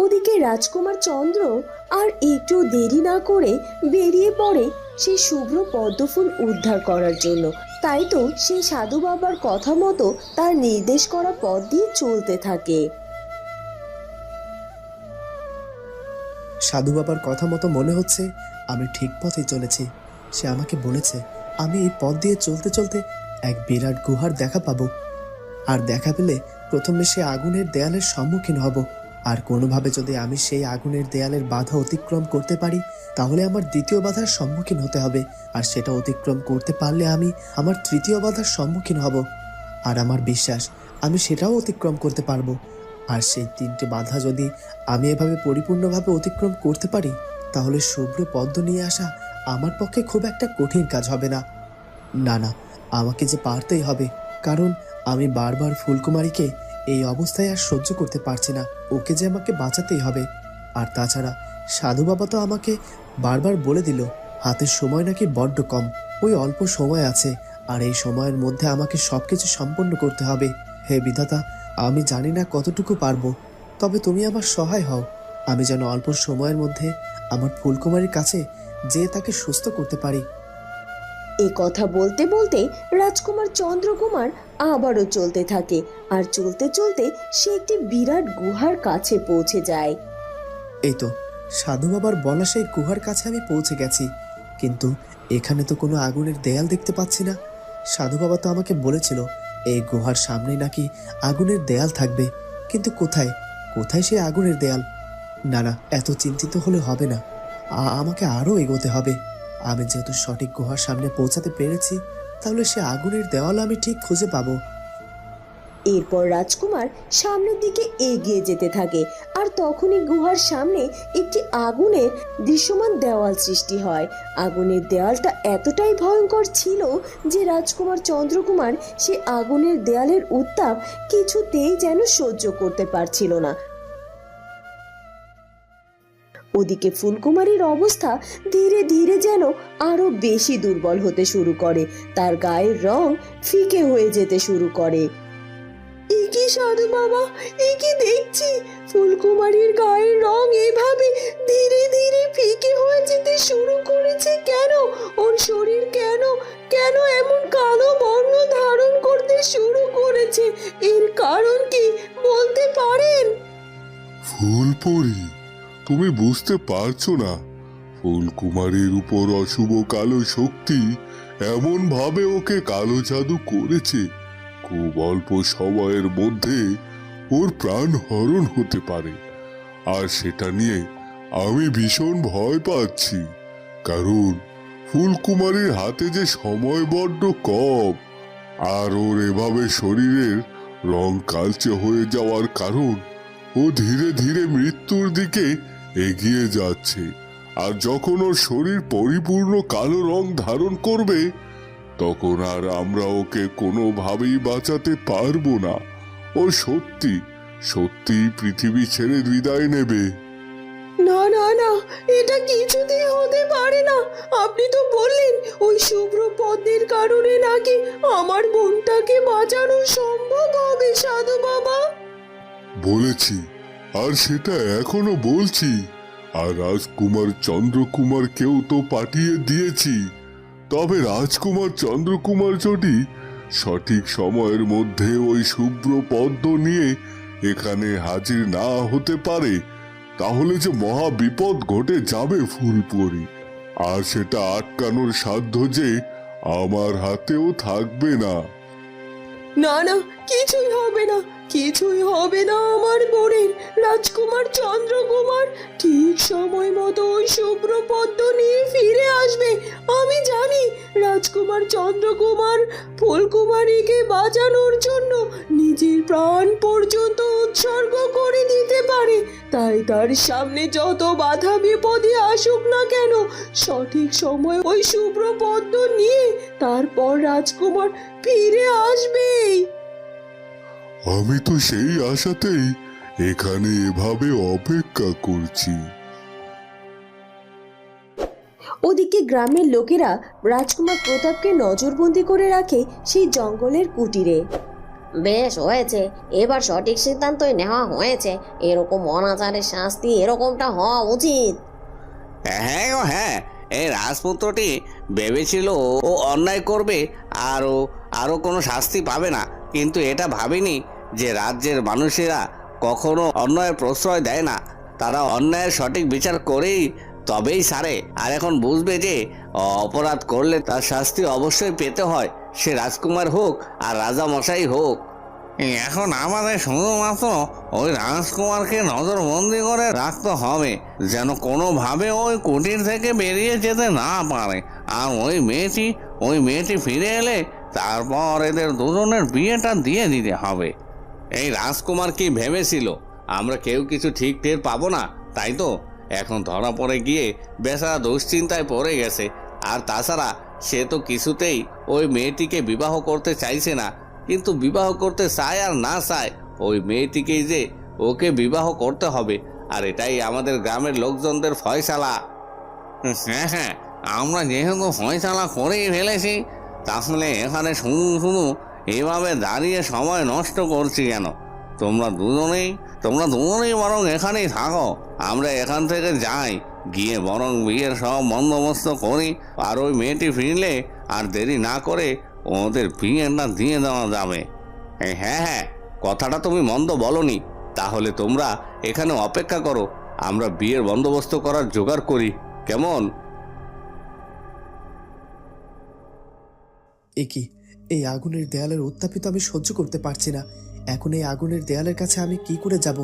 ওদিকে রাজকুমার চন্দ্র আর একটু দেরি না করে বেরিয়ে পড়ে সেই শুভ্র পদ্মফুল উদ্ধার করার জন্য। তাই তো সেই সাধু বাবার কথা মতো তার নির্দেশ করা পথ দিয়ে চলতে থাকে। সাধু বাবার কথা মতো মনে হচ্ছে আমি ঠিক পথে চলেছি। সে আমাকে বলেছে আমি এই পথ দিয়ে চলতে চলতে এক বিরাট গুহার দেখা পাবো, আর দেখা পেলে প্রথমে সে আগুনের দেয়ালের সম্মুখীন হব, আর কোনোভাবে যদি আমি সেই আগুনের দেয়ালের বাধা অতিক্রম করতে পারি তাহলে আমার দ্বিতীয় বাধার সম্মুখীন হতে হবে, আর সেটা অতিক্রম করতে পারলে আমি আমার তৃতীয় বাধার সম্মুখীন হব, আর আমার বিশ্বাস আমি সেটাও অতিক্রম করতে পারবো। আর সেই তিনটে বাধা যদি আমি এভাবে পরিপূর্ণভাবে অতিক্রম করতে পারি তাহলে শুভ্র পদ্ম নিয়ে আসা আমার পক্ষে খুব একটা কঠিন কাজ হবে না। না না, আমাকে যে পারতেই হবে, কারণ আমি বারবার ফুলকুমারীকে এই অবস্থায় আর সহ্য করতে পারছি না। ওকে যে আমাকে বাঁচাতেই হবে। আর তাছাড়া সাধু বাবা তো আমাকে বারবার বলে দিল হাতের সময় নাকি বড্ড কম, ওই অল্প সময় আছে, আর এই সময়ের মধ্যে আমাকে সবকিছু সম্পন্ন করতে হবে। হে বিধাতা, আমি জানি না কতটুকু পারবো, তবে তুমি আমার সহায় হও। আমি যেন অল্প সময়ের মধ্যে আমার ফুলকুমারীর কাছে যেয়ে তাকে সুস্থ করতে পারি। এ কথা বলতে বলতে রাজকুমার চন্দ্রকুমার আবারও চলতে থাকে, আর চলতে চলতে সে একটি বিরাট গুহার কাছে পৌঁছে যায়। এই তো সাধু বাবার বলা সেই গুহার কাছে আমি পৌঁছে গেছি, কিন্তু এখানে তো কোনো আগুনের দেয়াল দেখতে পাচ্ছি না। সাধু বাবা তো আমাকে বলেছিল এই গুহার সামনে নাকি আগুনের দেয়াল থাকবে, কিন্তু কোথায় কোথায় সেই আগুনের দেয়াল? না না, এত চিন্তিত হলে হবে না, আমাকে আরও এগোতে হবে। আমি যেহেতু সঠিক গুহার সামনে পৌঁছাতে পেরেছি তাহলে সে আগুনের দেওয়াল আমি ঠিক খুঁজে পাবো। এরপর রাজকুমার সামনের দিকে এগিয়ে যেতে থাকে, আর তখনই গুহার সামনে একটি আগুনের দৃশ্যমান দেওয়াল সৃষ্টি হয়। আগুনের দেওয়ালটা এতটাই ভয়ঙ্কর ছিল যে রাজকুমার চন্দ্রকুমার সে আগুনের দেয়ালের উত্তাপ কিছুতেই যেন সহ্য করতে পারছিল না। ওদিকে ফুলকুমারীর অবস্থা ধীরে ধীরে যেন আরো বেশি দুর্বল হতে শুরু করে, তার গায়ের রং ফিকে হয়ে যেতে শুরু করে। কি সাধু বাবা, কি দেখছি ফুলকুমারীর গায়ের রং এভাবে ধীরে ধীরে ফিকে হয়ে যেতে শুরু করেছে কেন? ওর শরীর কেন কেন এমন কালো বর্ণ ধারণ করতে শুরু করেছে? এর কারণ কি বলতে পারেন? ফুলপরি, তুমি বুঝতে পারছো না ফুলকুমারীর উপর অশুভ কালো শক্তি এমন ভাবে ওকে কালো জাদু করেছে খুব অল্প সময়ের মধ্যে ওর প্রাণ হরণ হতে পারে। আর সেটা নিয়ে আমি ভীষণ ভয় পাচ্ছি, কারণ ফুলকুমারীর হাতে যে সময় বড্ড কম, আর ওর এভাবে শরীরের রং কালচে হয়ে যাওয়ার কারণ ও ধীরে ধীরে মৃত্যুর দিকে এগিয়ে যাচ্ছে। আর যখন ওর শরীর পরিপূর্ণ কালো রং ধারণ করবে তখন আর আমরা ওকে কোনোভাবেই বাঁচাতে পারবো না। ও সত্যি সত্যি পৃথিবী ছেড়ে বিদায় নেবে। না না না, এটা কিছুতেই হতে পারে না। আপনি তো বললেন ওই শুভ্র পদ্মের কারণে নাকি আমার বোনটাকে বাঁচানো সম্ভব হবে সাধু বাবা। বলেছি, আর সেটা এখনো বলছি। আর রাজকুমার চন্দ্রকুমারকেও তো পাঠিয়ে দিয়েছি। তবে রাজকুমার চন্দ্রকুমার যদি সঠিক সময়ের মধ্যে ওই শুভ্র পদ্ম নিয়ে এখানে হাজির না হতে পারে তাহলে যে মহা বিপদ ঘটে যাবে ফুলপরি। আর সেটা আটকানোর সাধ্য যে আমার হাতেও থাকবে না। না না, কিছুই হবে না, কিছুই হবে না আমার বোনের। রাজকুমার চন্দ্রকুমার ঠিক সময় মতো ওই শুভ্র পদ্ম নিয়ে ফিরে আসবে। আমি জানি রাজকুমার চন্দ্রকুমার ফুলকুমারীকে বাঁচানোর জন্য নিজের প্রাণ পর্যন্ত উৎসর্গ করে দিতে পারে। তাই তার সামনে যত বাধা বিপদই আসুক না কেন, সঠিক সময় ওই শুভ্র পদ্ম নিয়ে তারপর রাজকুমার ফিরে আসবেই। আমি তো সেই আশাতেই এখানে এভাবে অপেক্ষা করছি। ওদিকে গ্রামের লোকেরা রাজকুমার প্রতাপকে নজরবন্দি করে রাখে সেই জঙ্গলের কুটিরে। বেশ হয়েছে, এবার সঠিক সিদ্ধান্তই নেওয়া হয়েছে। এরকম অনাচারের শাস্তি এরকমটা হওয়া উচিত। হ্যাঁ গো হ্যাঁ, এই রাজপুত্রটি ভেবেছিল ও অন্যায় করবে আর ও আরও কোনো শাস্তি পাবে না, কিন্তু এটা ভাবেনি যে রাজ্যের মানুষেরা কখনো অন্যায়ের প্রশ্রয় দেয় না। তারা অন্যায়ের সঠিক বিচার করেই তবেই ছাড়ে। আর এখন বুঝবে যে অপরাধ করলে তার শাস্তি অবশ্যই পেতে হয়, সে রাজকুমার হোক আর রাজা মশাই হোক। এখন আমাদের শুধুমাত্র ওই রাজকুমারকে নজরবন্দি করে রাখতে হবে, যেন কোনোভাবে ওই কুটির থেকে বেরিয়ে যেতে না পারে। আর ওই মেয়েটি ফিরে এলে তারপর এদের দুজনের বিয়েটা দিয়ে দিতে হবে। এই রাজকুমার কি ভেবেছিল আমরা কেউ কিছু ঠিক টের পাবো না, তাই তো? এখন ধরা পড়ে গিয়ে বেচারা দুশ্চিন্তায় পড়ে গেছে। আর তাছাড়া সে তো কিছুতেই ওই মেয়েটিকে বিবাহ করতে চাইছে না, কিন্তু বিবাহ করতে চায় আর না চায়, ওই মেয়েটিকেই যে ওকে বিবাহ করতে হবে। আর এটাই আমাদের গ্রামের লোকজনদের ফয়সালা। হ্যাঁ হ্যাঁ, আমরা যেহেতু ফয়সালা করেই ফেলেছি, তাহলে এখানে শুধু এভাবে দাঁড়িয়ে সময় নষ্ট করছি কেন? তোমরা দুজনেই বরং এখানেই থাকো, আমরা এখান থেকে যাই, গিয়ে বরং বিয়ের সব বন্দোবস্ত করি। আর ওই মেয়েটি ফিরলে আর দেরি না করে ওদের বিয়েটা দিয়ে দেওয়া যাবে। হ্যাঁ হ্যাঁ, কথাটা তুমি মন্দ বলনি। তাহলে তোমরা এখানে অপেক্ষা করো, আমরা বিয়ের বন্দোবস্ত করার জোগাড় করি, কেমন? কি এই আগুনের দেয়ালের উত্তাপিত আমি সহ্য করতে পারছি না। এখন এই আগুনের দেয়ালের কাছে আমি কি করে যাব,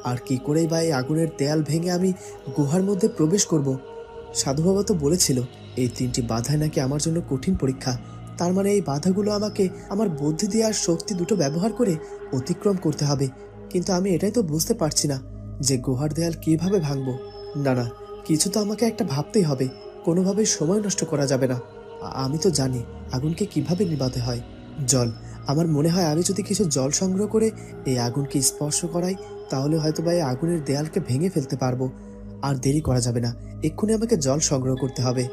আর কি করেই বা এই আগুনের দেয়াল ভেঙে আমি গুহার মধ্যে প্রবেশ করব? সাধু বাবা তো বলেছিল এই 3টি বাধাই নাকি আমার জন্য কঠিন পরীক্ষা। তার মানে এই বাধাগুলো আমাকে আমার বুদ্ধি দিয়ে আর শক্তি দুটো ব্যবহার করে অতিক্রম করতে হবে। কিন্তু আমি এটাই তো বুঝতে পারছি না যে গুহার দেয়াল কিভাবে ভাঙবো। না না, কিছু তো আমাকে একটা ভাবতেই হবে, কোনোভাবে সময় নষ্ট করা যাবে না। আমি তো জানি আগুনকে কিভাবে নিভাতে হয়। জল, আমার মনে হয় আমি যদি কিছু জল সংগ্রহ করে এই আগুনকে স্পর্শ করাই, তাহলে হয়তো বা এই আগুনের দেয়ালকে ভেঙে ফেলতে পারবো। আর দেরি করা যাবে না, এক্ষুনি আমাকে জল সংগ্রহ করতে হবে।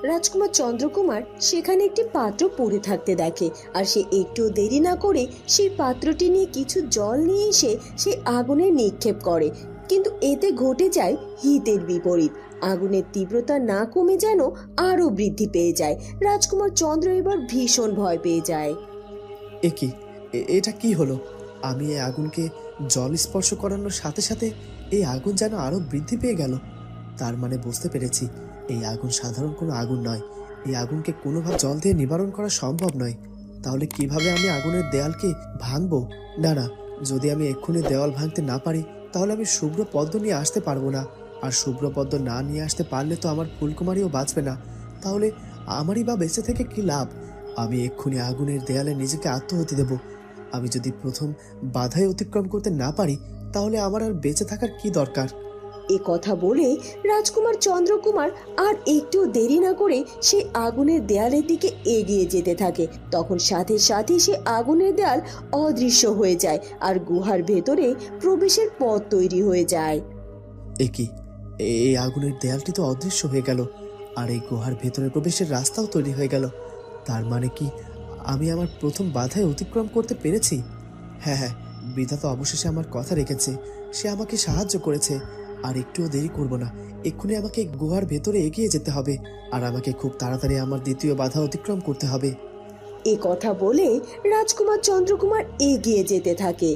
রাজকুমার চন্দ্রকুমার সেখানে একটি পাত্র পড়ে থাকতে দেখে, আর সে একটু দেরি না করে সেই পাত্রটি নিয়ে কিছু জল নিয়ে এসে সে আগুনে নিক্ষেপ করে। কিন্তু এতে ঘটে যায় হিতের বিপরীত। আগুনের তীব্রতা না কমে যেন আরো বৃদ্ধি পেয়ে যায়। রাজকুমার চন্দ্র এবার ভীষণ ভয় পেয়ে যায়। এটা কি হলো? আমি এই আগুনকে জল স্পর্শ করানোর সাথে সাথে এই আগুন যেন আরো বৃদ্ধি পেয়ে গেল। তার মানে বুঝতে পেরেছি এই আগুন সাধারণ কোনো আগুন নয়। এই আগুনকে কোনোভাবে জল দিয়ে নিবারণ করা সম্ভব নয়। তাহলে কিভাবে আমি আগুনের দেয়ালকে ভাঙবো? না না, যদি আমি এক্ষুনি দেওয়াল ভাঙতে না পারি, তাহলে আমি শুভ্র পদ্ম নিয়ে আসতে পারবো না। আর শুভ্র পদ্ম না নিয়ে আসতে পারলে তো আমার ফুলকুমারীও বাঁচবে না। তাহলে আমারই বা বেঁচে থেকে কি লাভ? আমি এক্ষুনি আগুনের দেয়ালে নিজেকে আত্মহতি দেব। আমি যদি প্রথম বাধাই অতিক্রম করতে না পারি, তাহলে আমার আর বেঁচে থাকার কি দরকার? এ কথা বলে রাজকুমার চন্দ্রকুমার আর একটু দেরি না করে সে আগুনের দেয়ালের দিকে এগিয়ে যেতে থাকে। তখন সাথে সাথে সে আগুনের দেয়াল অদৃশ্য হয়ে যায় আর গুহার ভেতরে প্রবেশের পথ তৈরি হয়ে যায়। এই আগুনের দেয়ালটি তো অদৃশ্য হয়ে গেল, আর এই গুহার ভেতরে প্রবেশের রাস্তাও তৈরি হয়ে গেল। তার মানে কি আমি আমার প্রথম বাধায় অতিক্রম করতে পেরেছি? হ্যাঁ হ্যাঁ, বিধাতা অবশেষে আমার কথা রেখেছে, সে আমাকে সাহায্য করেছে। আর একটুও দেরি করব না, এক্ষুনি আমাকে গুহার ভেতরে এগিয়ে যেতে হবে, আর আমাকে খুব তাড়াতাড়ি আমার দ্বিতীয় বাধা অতিক্রম করতে হবে। এ কথা বলে রাজকুমার চন্দ্রকুমার এগিয়ে যেতে থাকে।